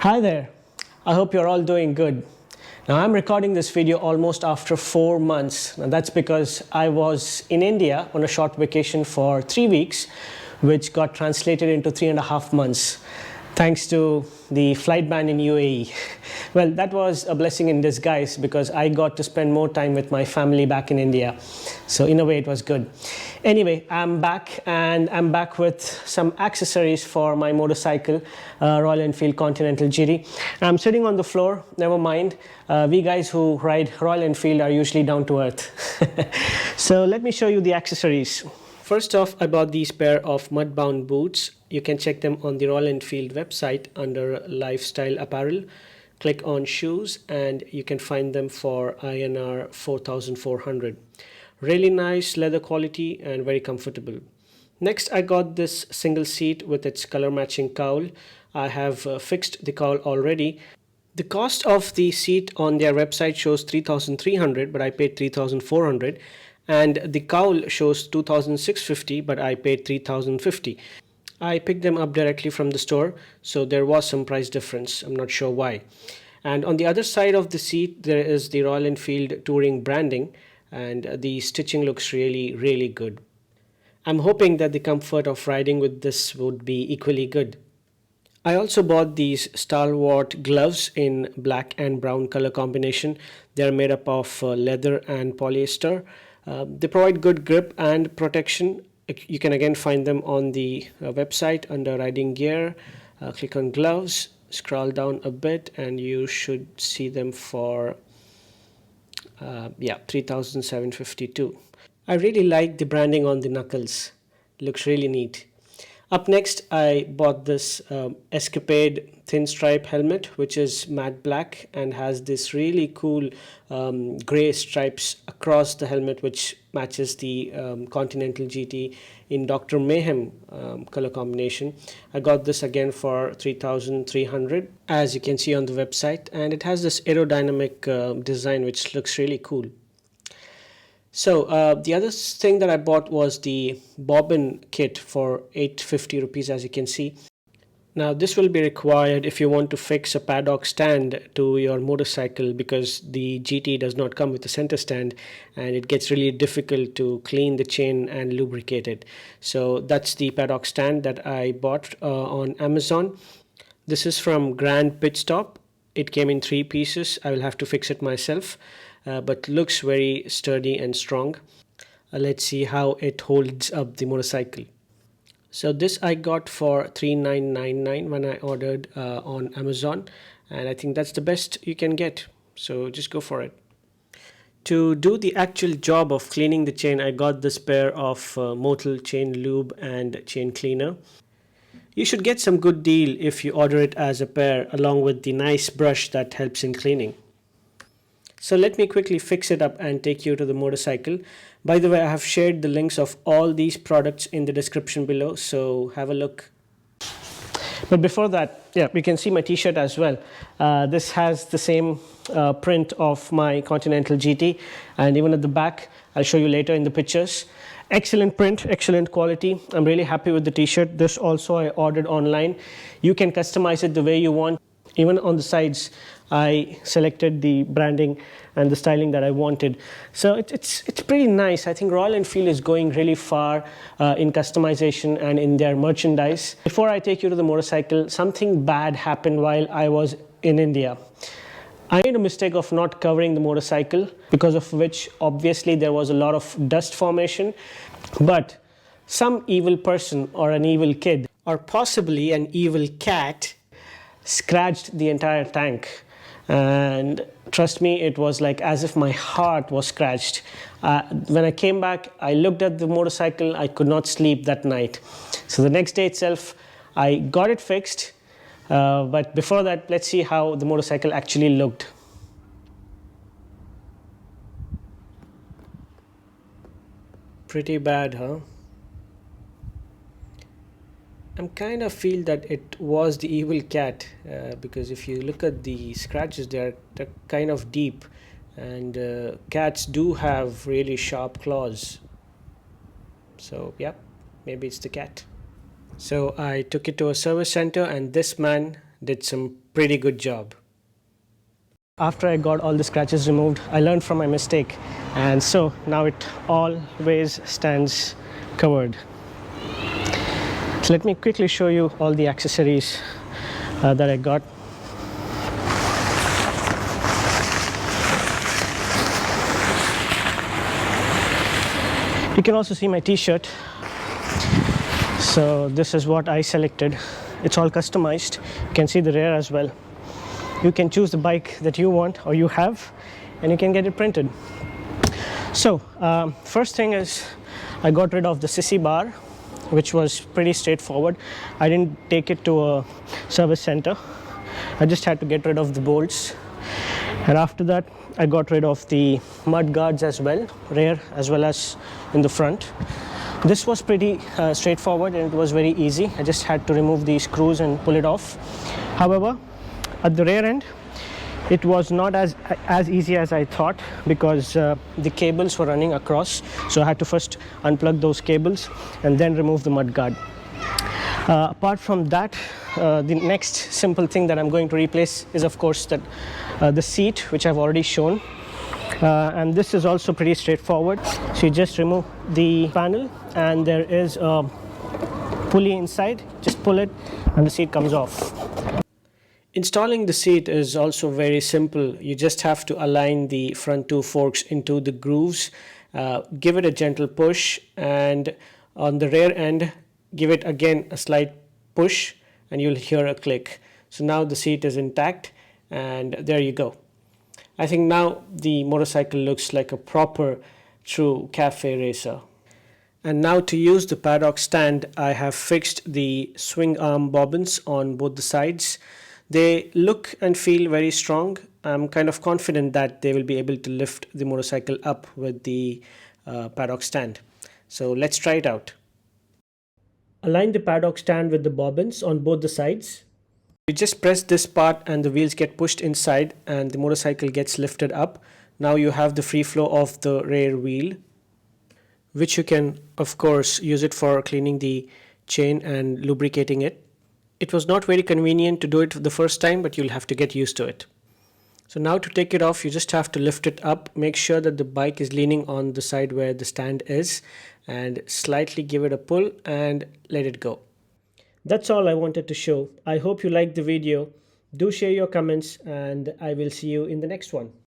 Hi there, I hope you're all doing good. Now I'm recording this video almost after 4 months. Now that's because I was in India on a short vacation for 3 weeks, which got translated into 3.5 months. Thanks to the flight ban in UAE. Well, that was a blessing in disguise because I got to spend more time with my family back in India. So in a way it was good. Anyway, I'm back and I'm back with some accessories for my motorcycle, Royal Enfield Continental GT. I'm sitting on the floor, never mind. We guys who ride Royal Enfield are usually down to earth. So let me show you the accessories. First off, I bought these pair of Mudbound boots. You can check them on the Royal Enfield website under Lifestyle Apparel. Click on shoes and you can find them for INR 4,400. Really nice leather quality and very comfortable. Next, I got this single seat with its color matching cowl. I have fixed the cowl already. The cost of the seat on their website shows 3,300, but I paid 3,400. And the cowl shows 2,650, but I paid 3,050. I picked them up directly from the store, so there was some price difference. I'm not sure why. And on the other side of the seat, there is the Royal Enfield Touring branding, and the stitching looks really good. I'm hoping that the comfort of riding with this would be equally good. I also bought these Stalwart Gloves in black and brown color combination. They're made up of leather and polyester. They provide good grip and protection. You can again find them on the website under riding gear. Click on gloves, scroll down a bit and you should see them for 3,752. I really like the branding on the knuckles. Looks really neat. Up next, I bought this Escapade thin stripe helmet, which is matte black and has this really cool gray stripes across the helmet, which matches the Continental GT in Dr. Mayhem color combination. I got this again for 3,300, as you can see on the website, and it has this aerodynamic design, which looks really cool. So the other thing that I bought was the bobbin kit for 850 rupees, as you can see. Now this will be required if you want to fix a paddock stand to your motorcycle, because the GT does not come with a center stand and it gets really difficult to clean the chain and lubricate it. So that's the paddock stand that I bought on Amazon. This is from Pitstop. It came in 3 pieces. I will have to fix it myself. But looks very sturdy and strong. Let's see how it holds up the motorcycle. So this I got for 3,999 when I ordered on Amazon, and I think that's the best you can get, so just go for it. To do the actual job of cleaning the chain, I got this pair of Motul chain lube and chain cleaner. You should get some good deal if you order it as a pair, along with the nice brush that helps in cleaning. So let me quickly fix it up and take you to the motorcycle. By the way, I have shared the links of all these products in the description below, so have a look. But before that, you can see my t-shirt as well. This has the same print of my Continental GT, and even at the back, I'll show you later in the pictures. Excellent print, excellent quality. I'm really happy with the t-shirt. This also I ordered online. You can customize it the way you want. Even on the sides, I selected the branding and the styling that I wanted. So it's pretty nice. I think Royal Enfield is going really far in customization and in their merchandise. Before I take you to the motorcycle, something bad happened while I was in India. I made a mistake of not covering the motorcycle, because of which obviously there was a lot of dust formation. But some evil person or an evil kid, or possibly an evil cat, scratched the entire tank, and trust me, it was like as if my heart was scratched. When I came back, I looked at the motorcycle. I could not sleep that night. So the next day itself, I got it fixed, but before that, let's see how the motorcycle actually looked. Pretty bad, huh? I kind of feel that it was the evil cat, because if you look at the scratches, they're kind of deep, and cats do have really sharp claws. So yeah, maybe it's the cat. So I took it to a service center, and this man did some pretty good job. After I got all the scratches removed, I learned from my mistake, and so now it always stands covered. So let me quickly show you all the accessories that I got. You can also see my t-shirt. So this is what I selected. It's all customized. You can see the rear as well. You can choose the bike that you want or you have, and you can get it printed. So first thing is I got rid of the sissy bar, which was pretty straightforward. I didn't take it to a service center. I just had to get rid of the bolts. And after that, I got rid of the mud guards as well, rear as well as in the front. This was pretty straightforward, and it was very easy. I just had to remove these screws and pull it off. However, at the rear end, it was not as easy as I thought, because the cables were running across. So I had to first unplug those cables and then remove the mud guard. Apart from that, the next simple thing that I'm going to replace is, of course, that the seat, which I've already shown. And this is also pretty straightforward. So you just remove the panel, and there is a pulley inside. Just pull it and the seat comes off. Installing the seat is also very simple. You just have to align the front two forks into the grooves, give it a gentle push, and on the rear end, give it again a slight push, and you'll hear a click. So now the seat is intact, and there you go. I think now the motorcycle looks like a proper, true cafe racer. And now to use the Paddock stand, I have fixed the swing arm bobbins on both the sides. They look and feel very strong. I'm kind of confident that they will be able to lift the motorcycle up with the Paddock stand. So let's try it out. Align the Paddock stand with the bobbins on both the sides. You just press this part and the wheels get pushed inside and the motorcycle gets lifted up. Now you have the free flow of the rear wheel, which you can of course use it for cleaning the chain and lubricating it. It was not very convenient to do it the first time, but you'll have to get used to it. So now to take it off, you just have to lift it up, make sure that the bike is leaning on the side where the stand is, and slightly give it a pull and let it go. That's all I wanted to show. I hope you liked the video. Do share your comments, and I will see you in the next one.